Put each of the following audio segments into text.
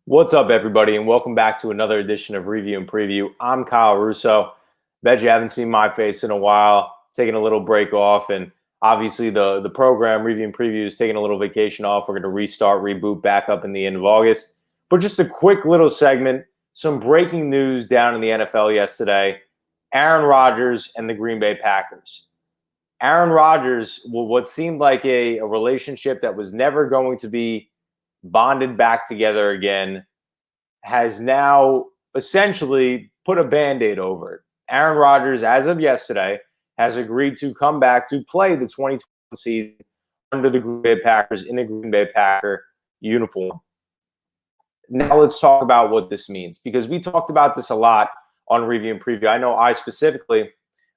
What's up, everybody, and welcome back to another edition of Review and Preview. I'm Kyle Russo. Bet you haven't seen my face in a while, taking a little break off, and obviously the program, Review and Preview, is taking a little vacation off. We're going to reboot back up in the end of August. But just a quick little segment, some breaking news down in the NFL yesterday. Aaron Rodgers and the Green Bay Packers. Aaron Rodgers, what seemed like a relationship that was never going to be bonded back together again, has now essentially put a Band-Aid over it. Aaron Rodgers, as of yesterday, has agreed to come back to play the 2020 season under the Green Bay Packers in a Green Bay Packer uniform. Now let's talk about what this means, because we talked about this a lot on Review and Preview. I know I specifically,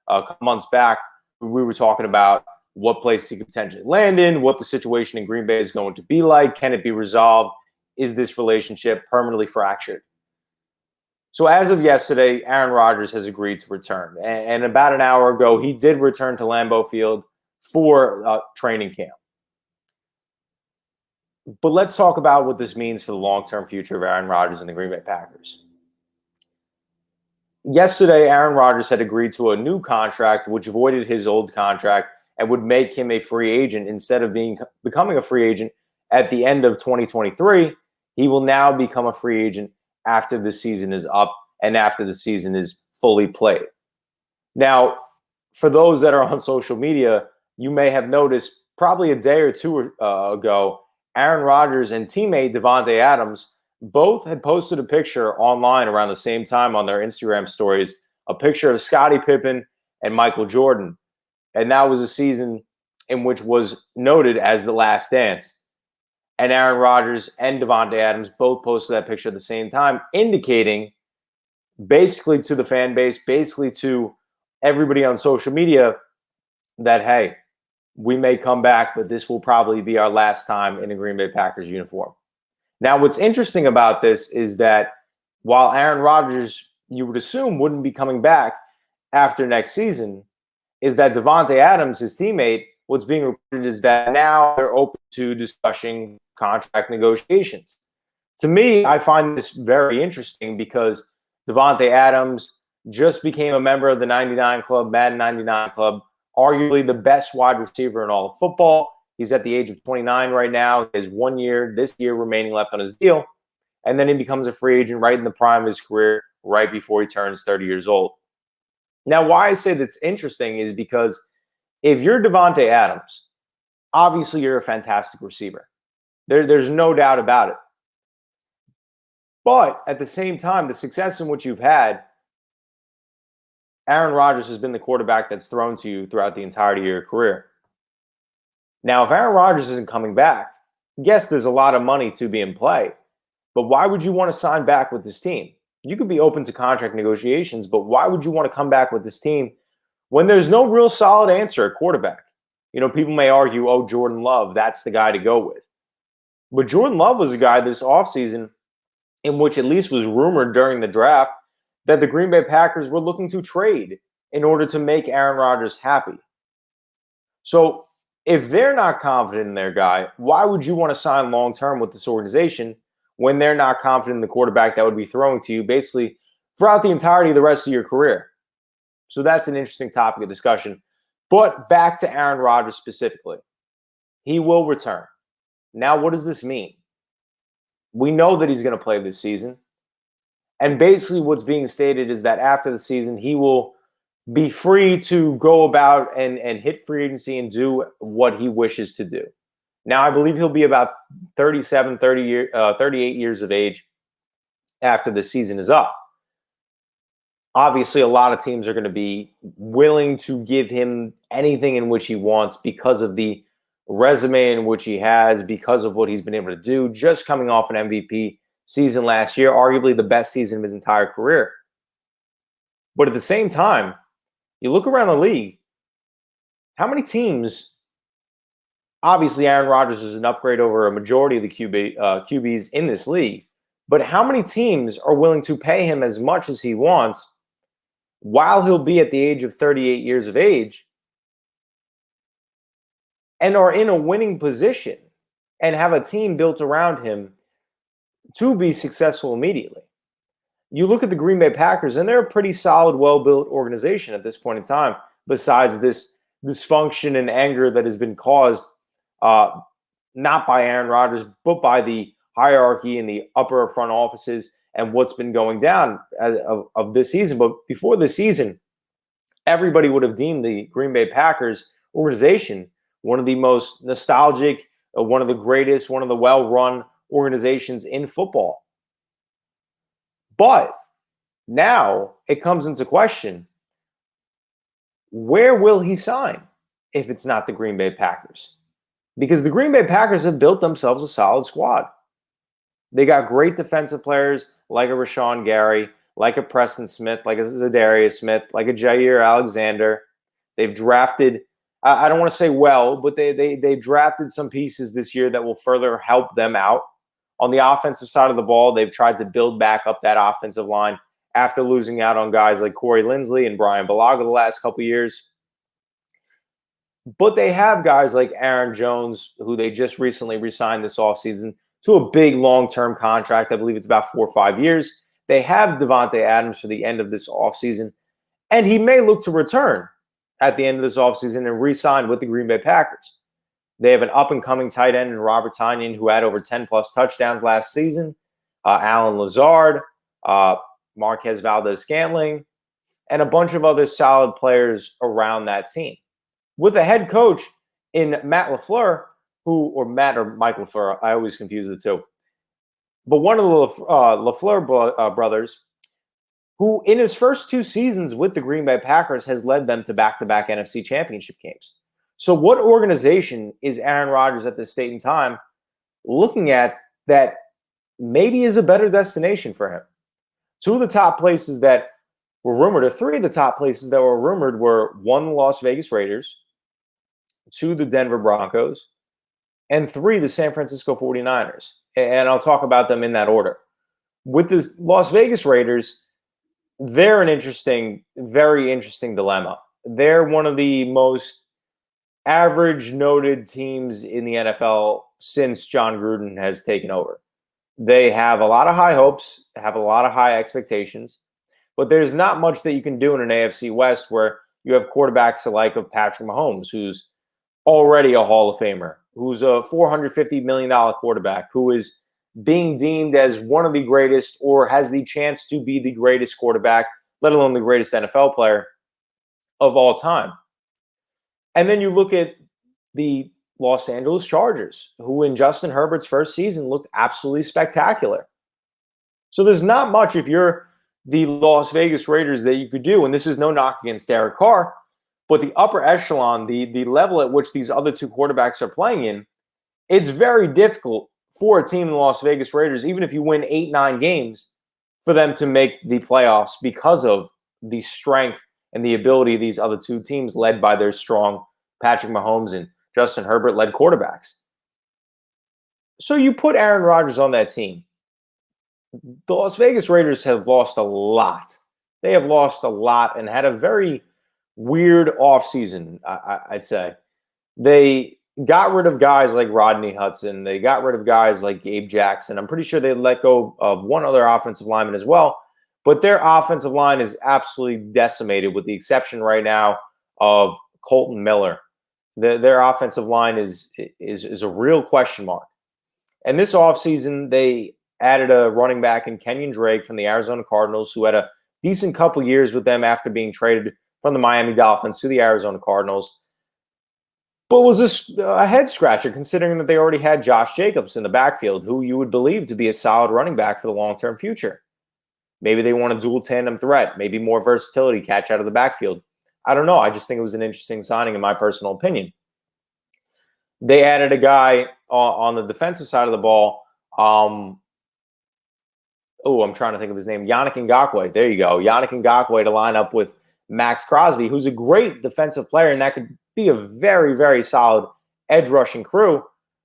a couple months back, we were talking about what place he could potentially land in, what the situation in Green Bay is going to be like. Can it be resolved? Is this relationship permanently fractured? So as of yesterday, Aaron Rodgers has agreed to return. And about an hour ago, he did return to Lambeau Field for training camp. But let's talk about what this means for the long-term future of Aaron Rodgers and the Green Bay Packers. Yesterday, Aaron Rodgers had agreed to a new contract, which voided his old contract and would make him a free agent. Instead of becoming a free agent at the end of 2023, he will now become a free agent after the season is up and after the season is fully played. Now, for those that are on social media, you may have noticed probably a day or two ago, Aaron Rodgers and teammate Davante Adams both had posted a picture online around the same time on their Instagram stories, a picture of Scottie Pippen and Michael Jordan. And that was a season in which was noted as the last dance. And Aaron Rodgers and Davante Adams both posted that picture at the same time, indicating basically to the fan base, basically to everybody on social media, that, hey, we may come back, but this will probably be our last time in a Green Bay Packers uniform. Now, what's interesting about this is that while Aaron Rodgers, you would assume, wouldn't be coming back after next season, is that Davante Adams, his teammate, what's being reported is that now they're open to discussing contract negotiations. To me, I find this very interesting because Davante Adams just became a member of the 99 Club, Madden 99 Club, arguably the best wide receiver in all of football. He's at the age of 29 right now. He has 1 year, this year, remaining left on his deal. And then he becomes a free agent right in the prime of his career, right before he turns 30 years old. Now, why I say that's interesting is because if you're Davante Adams, obviously you're a fantastic receiver. There's no doubt about it. But at the same time, the success in which you've had, Aaron Rodgers has been the quarterback that's thrown to you throughout the entirety of your career. Now, if Aaron Rodgers isn't coming back, yes, there's a lot of money to be in play. But why would you want to sign back with this team? You could be open to contract negotiations, but why would you want to come back with this team when there's no real solid answer at quarterback? You know, people may argue, oh, Jordan Love, that's the guy to go with. But Jordan Love was a guy this offseason in which at least was rumored during the draft that the Green Bay Packers were looking to trade in order to make Aaron Rodgers happy. So if they're not confident in their guy, why would you want to sign long-term with this organization when they're not confident in the quarterback that would be throwing to you basically throughout the entirety of the rest of your career? So that's an interesting topic of discussion. But back to Aaron Rodgers specifically. He will return. Now, what does this mean? We know that he's going to play this season. And basically what's being stated is that after the season, he will be free to go about and hit free agency and do what he wishes to do. Now, I believe he'll be about 38 years of age after the season is up. Obviously, a lot of teams are going to be willing to give him anything in which he wants because of the resume in which he has, because of what he's been able to do, just coming off an MVP season last year, arguably the best season of his entire career. But at the same time, you look around the league, how many teams, obviously Aaron Rodgers is an upgrade over a majority of the QBs in this league, but how many teams are willing to pay him as much as he wants while he'll be at the age of 38 years of age and are in a winning position and have a team built around him to be successful immediately. You look at the Green Bay Packers, and they're a pretty solid, well-built organization at this point in time, besides this dysfunction and anger that has been caused uh, not by Aaron Rodgers, but by the hierarchy in the upper front offices and what's been going down of this season. But before the season, everybody would have deemed the Green Bay Packers organization one of the most nostalgic, one of the greatest, one of the well-run organizations in football. But now it comes into question, where will he sign if it's not the Green Bay Packers? Because the Green Bay Packers have built themselves a solid squad. They got great defensive players like a Rashawn Gary, like a Preston Smith, like a Zadarius Smith, like a Jair Alexander. They've drafted, I don't want to say well, but they drafted some pieces this year that will further help them out. On the offensive side of the ball, they've tried to build back up that offensive line after losing out on guys like Corey Linsley and Brian Bulaga the last couple of years. But they have guys like Aaron Jones, who they just recently re-signed this offseason to a big long-term contract. I believe it's about 4 or 5 years. They have Devontae Adams for the end of this offseason, and he may look to return at the end of this offseason and re-sign with the Green Bay Packers. They have an up-and-coming tight end in Robert Tonyan, who had over 10-plus touchdowns last season, Alan Lazard, Marquez Valdez-Scantling, and a bunch of other solid players around that team. With a head coach in Matt LaFleur, Matt or Mike LaFleur, I always confuse the two. But one of the LaFleur brothers, who in his first 2 seasons with the Green Bay Packers has led them to back-to-back NFC championship games. So what organization is Aaron Rodgers at this state in time looking at that maybe is a better destination for him? 2 of the top places that were rumored, or 3 of the top places that were rumored were 1, the Las Vegas Raiders, 2, the Denver Broncos, and 3, the San Francisco 49ers. And I'll talk about them in that order. With the Las Vegas Raiders, they're an interesting, very interesting dilemma. They're one of the most average noted teams in the NFL since John Gruden has taken over. They have a lot of high hopes, have a lot of high expectations, but there's not much that you can do in an AFC West where you have quarterbacks like of Patrick Mahomes, who's already a Hall of Famer, who's a $450 million quarterback, who is being deemed as one of the greatest or has the chance to be the greatest quarterback, let alone the greatest NFL player of all time. And then you look at the Los Angeles Chargers, who in Justin Herbert's first season looked absolutely spectacular. So there's not much if you're the Las Vegas Raiders that you could do, and this is no knock against Derek Carr, but the upper echelon, the level at which these other 2 quarterbacks are playing in, it's very difficult for a team in the Las Vegas Raiders, even if you win 8, 9 games, for them to make the playoffs because of the strength and the ability of these other 2 teams led by their strong Patrick Mahomes and Justin Herbert-led quarterbacks. So you put Aaron Rodgers on that team. The Las Vegas Raiders have lost a lot. They have lost a lot and had a very weird offseason, I'd say. They got rid of guys like Rodney Hudson. They got rid of guys like Gabe Jackson. I'm pretty sure they let go of one other offensive lineman as well. But their offensive line is absolutely decimated, with the exception right now of Colton Miller. Their offensive line is a real question mark. And this offseason, they added a running back in Kenyon Drake from the Arizona Cardinals, who had a decent couple years with them after being traded from the Miami Dolphins to the Arizona Cardinals. But was a head scratcher, considering that they already had Josh Jacobs in the backfield, who you would believe to be a solid running back for the long-term future. Maybe they want a dual tandem threat, maybe more versatility, catch out of the backfield. I don't know. I just think it was an interesting signing, in my personal opinion. They added a guy on the defensive side of the ball. I'm trying to think of his name. Yannick Ngakoue. There you go. Yannick Ngakoue to line up with Max Crosby, who's a great defensive player, and that could be a very, very solid edge rushing crew.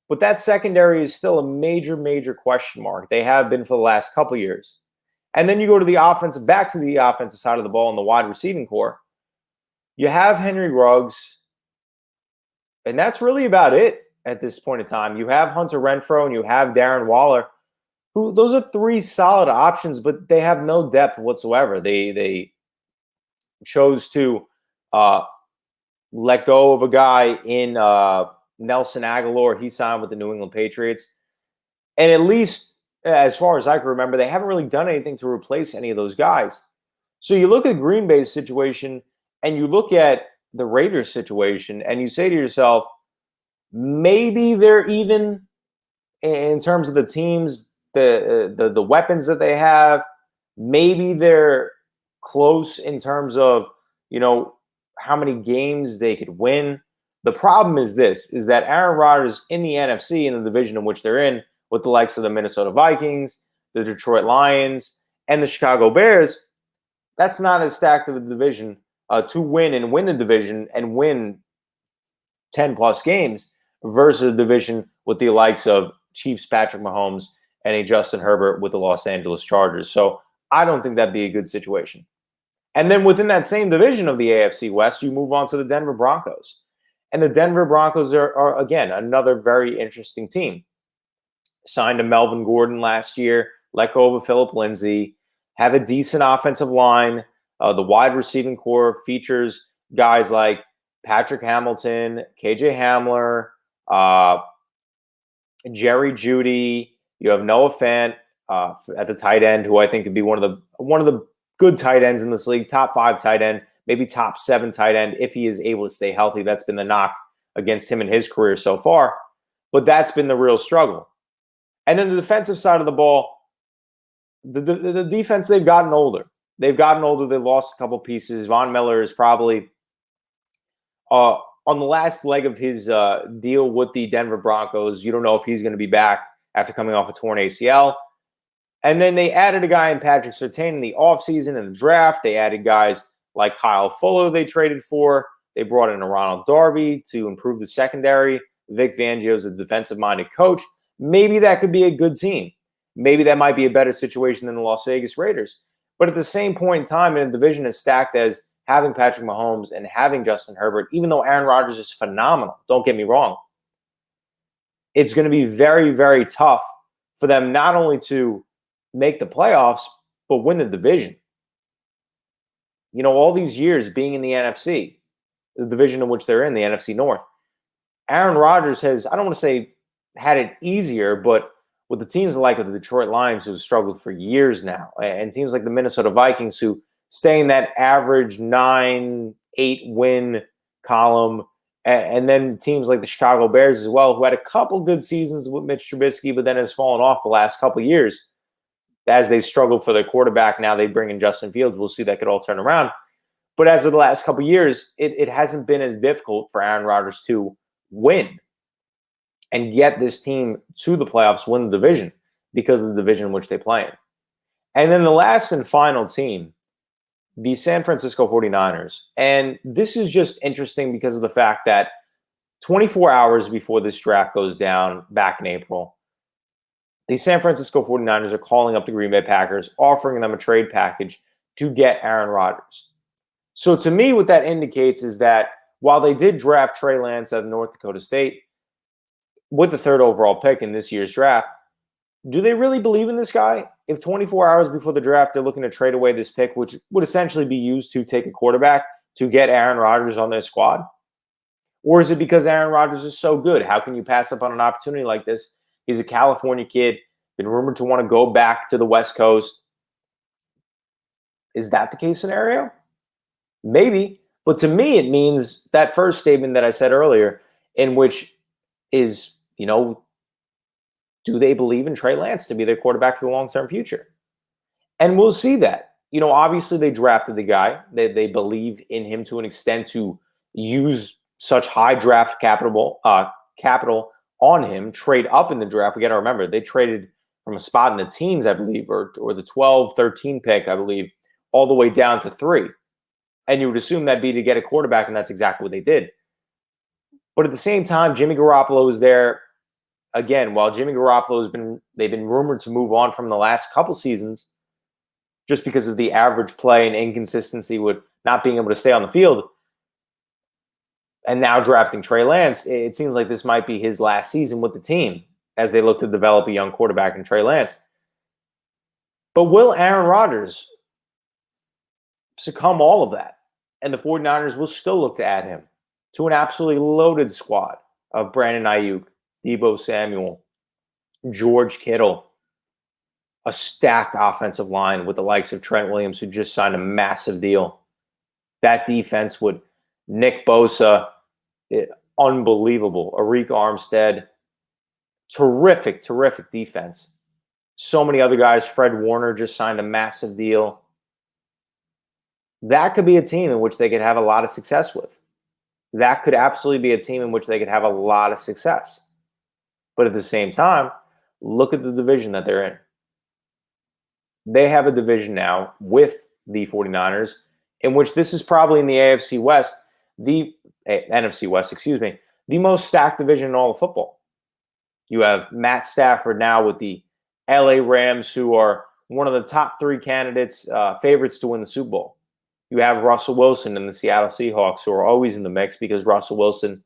But that secondary is still a major, major question mark. They have been for the last couple of years. And then you go to the offensive, back to the offensive side of the ball in the wide receiving core. You have Henry Ruggs, and that's really about it at this point in time. You have Hunter Renfrow and you have Darren Waller, Those are three solid options, but they have no depth whatsoever. They chose to uh, let go of a guy in Nelson Aguilar. He signed with the New England Patriots. And at least, as far as I can remember, they haven't really done anything to replace any of those guys. So you look at Green Bay's situation and you look at the Raiders' situation and you say to yourself, maybe they're even in terms of the teams, the weapons that they have. Maybe they're close in terms of, how many games they could win. The problem is this, is that Aaron Rodgers in the NFC, in the division in which they're in, with the likes of the Minnesota Vikings, the Detroit Lions, and the Chicago Bears, that's not as stacked of a division to win the division and win 10 plus games versus a division with the likes of Chiefs Patrick Mahomes and a Justin Herbert with the Los Angeles Chargers. So I don't think that'd be a good situation. And then within that same division of the AFC West, you move on to the Denver Broncos. And the Denver Broncos are again, another very interesting team. Signed to Melvin Gordon last year, let go of a Phillip Lindsay, have a decent offensive line. The wide receiving core features guys like Patrick Hamilton, KJ Hamler, Jerry Jeudy. You have Noah Fant at the tight end, who I think could be one of the good tight ends in this league, top 5 tight end, maybe top 7 tight end if he is able to stay healthy. That's been the knock against him in his career so far, but that's been the real struggle. And then the defensive side of the ball, the defense, they've gotten older. They've lost a couple pieces. Von Miller is probably on the last leg of his deal with the Denver Broncos. You don't know if he's going to be back after coming off a torn ACL. And then they added a guy in Patrick Surtain in the offseason and the draft. They added guys like Kyle Fuller they traded for. They brought in a Ronald Darby to improve the secondary. Vic Fangio is a defensive-minded coach. Maybe that could be a good team. Maybe that might be a better situation than the Las Vegas Raiders. But at the same point in time, in a division as stacked as having Patrick Mahomes and having Justin Herbert, even though Aaron Rodgers is phenomenal, don't get me wrong, it's going to be very, very tough for them not only to make the playoffs, but win the division. All these years being in the NFC, the division in which they're in, the NFC North, Aaron Rodgers has, I don't want to say had it easier, but with the teams like the Detroit Lions, who have struggled for years now, and teams like the Minnesota Vikings, who stay in that average 9-8 win column, and then teams like the Chicago Bears as well, who had a couple good seasons with Mitch Trubisky, but then has fallen off the last couple years as they struggle for their quarterback. Now they bring in Justin Fields. We'll see that could all turn around. But as of the last couple years, it hasn't been as difficult for Aaron Rodgers to win and get this team to the playoffs, win the division because of the division in which they play in. And then the last and final team, the San Francisco 49ers. And this is just interesting because of the fact that 24 hours before this draft goes down back in April, the San Francisco 49ers are calling up the Green Bay Packers, offering them a trade package to get Aaron Rodgers. So to me, what that indicates is that while they did draft Trey Lance out of North Dakota State with the 3rd overall pick in this year's draft, do they really believe in this guy? If 24 hours before the draft, they're looking to trade away this pick, which would essentially be used to take a quarterback to get Aaron Rodgers on their squad? Or is it because Aaron Rodgers is so good? How can you pass up on an opportunity like this? He's a California kid, been rumored to want to go back to the West Coast. Is that the case scenario? Maybe. But to me, it means that first statement that I said earlier, in which is, do they believe in Trey Lance to be their quarterback for the long-term future? And we'll see that. Obviously they drafted the guy. They believe in him to an extent to use such high draft capital on him, trade up in the draft. We got to remember, they traded from a spot in the teens, I believe, or the 12, 13 pick, I believe, all the way down to 3. And you would assume that'd be to get a quarterback, and that's exactly what they did. But at the same time, Jimmy Garoppolo is there. Again, while Jimmy Garoppolo they've been rumored to move on from the last couple seasons just because of the average play and inconsistency with not being able to stay on the field. And now drafting Trey Lance, it seems like this might be his last season with the team as they look to develop a young quarterback in Trey Lance. But will Aaron Rodgers succumb all of that? And the 49ers will still look to add him to an absolutely loaded squad of Brandon Ayuk, Deebo Samuel, George Kittle, a stacked offensive line with the likes of Trent Williams, who just signed a massive deal. That defense would Nick Bosa, unbelievable. Arik Armstead, terrific, terrific defense. So many other guys. Fred Warner just signed a massive deal. That could be a team in which they could have a lot of success with. That could absolutely be a team in which they could have a lot of success. But at the same time, look at the division that they're in. They have a division now with the 49ers in which this is probably in the AFC West, the NFC West, the most stacked division in all of football. You have Matt Stafford now with the LA Rams, who are one of the top 3 candidates, favorites to win the Super Bowl. You have Russell Wilson and the Seattle Seahawks, who are always in the mix because Russell Wilson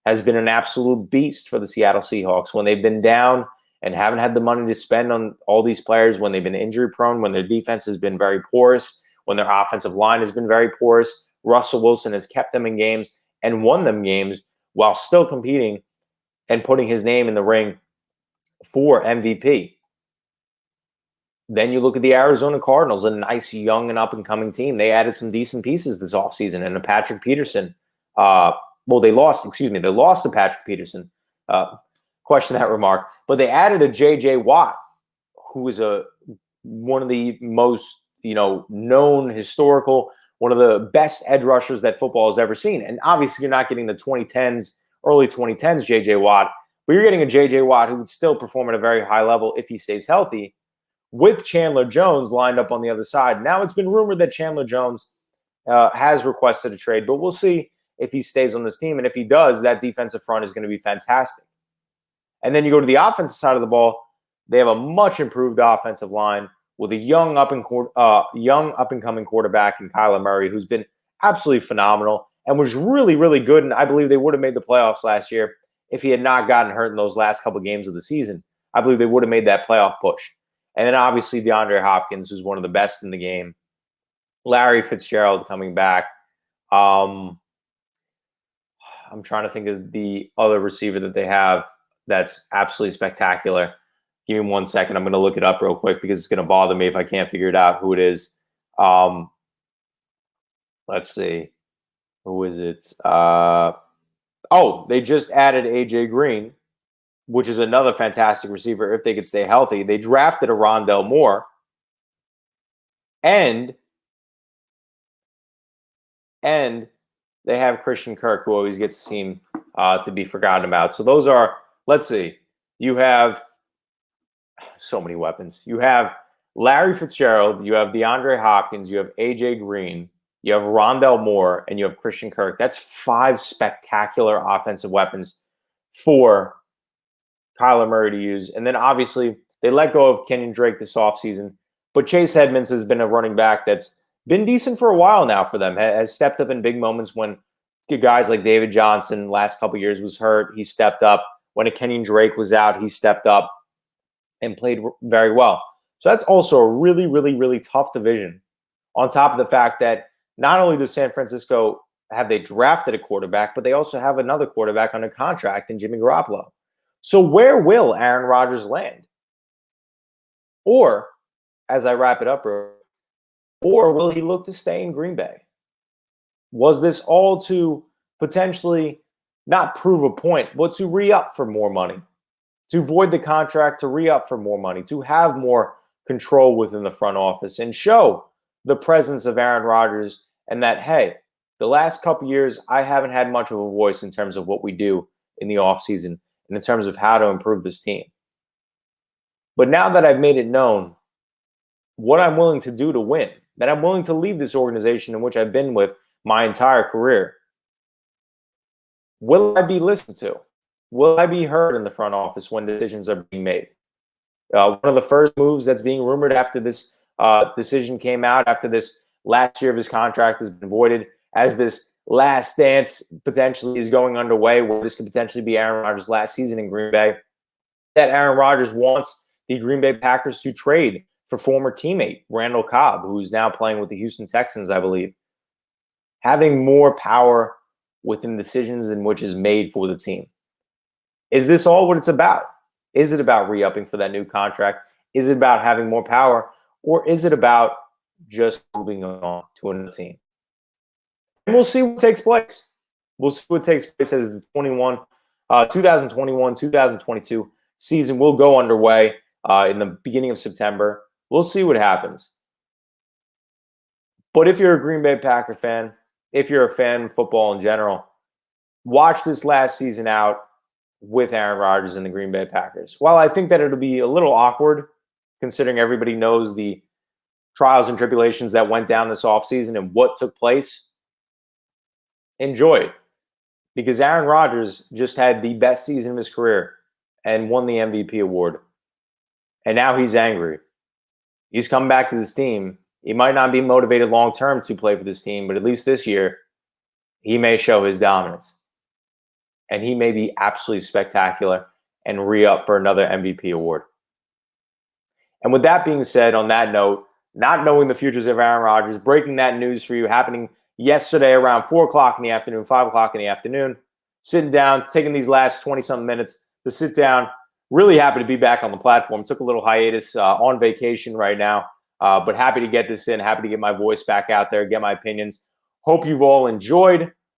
has been an absolute beast for the Seattle Seahawks. When they've been down and haven't had the money to spend on all these players, when they've been injury prone, when their defense has been very porous, when their offensive line has been very porous, Russell Wilson has kept them in games and won them games while still competing and putting his name in the ring for MVP. Then you look at the Arizona Cardinals, a nice young and up-and-coming team. They added some decent pieces this offseason, and a Patrick Peterson. They lost to Patrick Peterson. Question that remark. But they added a J.J. Watt, who is one of the most known historical, one of the best edge rushers that football has ever seen. And obviously you're not getting the 2010s, early 2010s J.J. Watt, but you're getting a J.J. Watt who would still perform at a very high level if he stays healthy, with Chandler Jones lined up on the other side. Now it's been rumored that Chandler Jones has requested a trade, but we'll see if he stays on this team. And if he does, that defensive front is going to be fantastic. And then you go to the offensive side of the ball, they have a much improved offensive line with a young up-and-coming quarterback in Kyler Murray, who's been absolutely phenomenal and was really, really good. And I believe they would have made the playoffs last year if he had not gotten hurt in those last couple games of the season. I believe they would have made that playoff push. And then obviously DeAndre Hopkins, who's one of the best in the game. Larry Fitzgerald coming back. I'm trying to think of the other receiver that they have that's absolutely spectacular. Give me 1 second. I'm going to look it up real quick because it's going to bother me if I can't figure it out who it is. Let's see. Who is it? They just added A.J. Green, which is another fantastic receiver if they could stay healthy. They drafted a Rondell Moore. And they have Christian Kirk, who always gets seen to be forgotten about. So those are, let's see, you have so many weapons. You have Larry Fitzgerald, you have DeAndre Hopkins, you have A.J. Green, you have Rondell Moore, and you have Christian Kirk. That's 5 spectacular offensive weapons for Kyler Murray to use. And then obviously they let go of Kenyon Drake this offseason. But Chase Edmonds has been a running back that's been decent for a while now for them, has stepped up in big moments when guys like David Johnson last couple of years was hurt. He stepped up. When a Kenyon Drake was out, he stepped up and played very well. So that's also a really, really, really tough division. On top of the fact that not only does San Francisco have they drafted a quarterback, but they also have another quarterback under contract in Jimmy Garoppolo. So where will Aaron Rodgers land? Or, as I wrap it up, or will he look to stay in Green Bay? Was this all to potentially not prove a point, but to re-up for more money, to void the contract, to re-up for more money, to have more control within the front office and show the presence of Aaron Rodgers and that, hey, the last couple years, I haven't had much of a voice in terms of what we do in the offseason and in terms of how to improve this team. But now that I've made it known what I'm willing to do to win, that I'm willing to leave this organization in which I've been with my entire career, will I be listened to? Will I be heard in the front office when decisions are being made? One of the first moves that's being rumored after this decision came out, after this last year of his contract has been voided, as this last dance potentially is going underway, where this could potentially be Aaron Rodgers' last season in Green Bay, that Aaron Rodgers wants the Green Bay Packers to trade for former teammate Randall Cobb, who's now playing with the Houston Texans, I believe. Having more power within decisions in which is made for the team. Is this all what it's about? Is it about re-upping for that new contract? Is it about having more power? Or is it about just moving on to another team? And we'll see what takes place. We'll see what takes place as the 2021-2022 season will go underway in the beginning of September. We'll see what happens. But if you're a Green Bay Packer fan, if you're a fan of football in general, watch this last season out with Aaron Rodgers and the Green Bay Packers. While I think that it'll be a little awkward, considering everybody knows the trials and tribulations that went down this offseason and what took place, enjoy it. Because Aaron Rodgers just had the best season of his career and won the MVP award. And now he's angry. He's come back to this team. He might not be motivated long-term to play for this team, but at least this year, he may show his dominance. And he may be absolutely spectacular and re-up for another MVP award. And with that being said, on that note, not knowing the futures of Aaron Rodgers, breaking that news for you, happening yesterday around 4 o'clock in the afternoon, 5 o'clock in the afternoon, sitting down, taking these last 20-something minutes to sit down. Really happy to be back on the platform. Took a little hiatus on vacation right now, but happy to get this in, happy to get my voice back out there, get my opinions. Hope you've all enjoyed.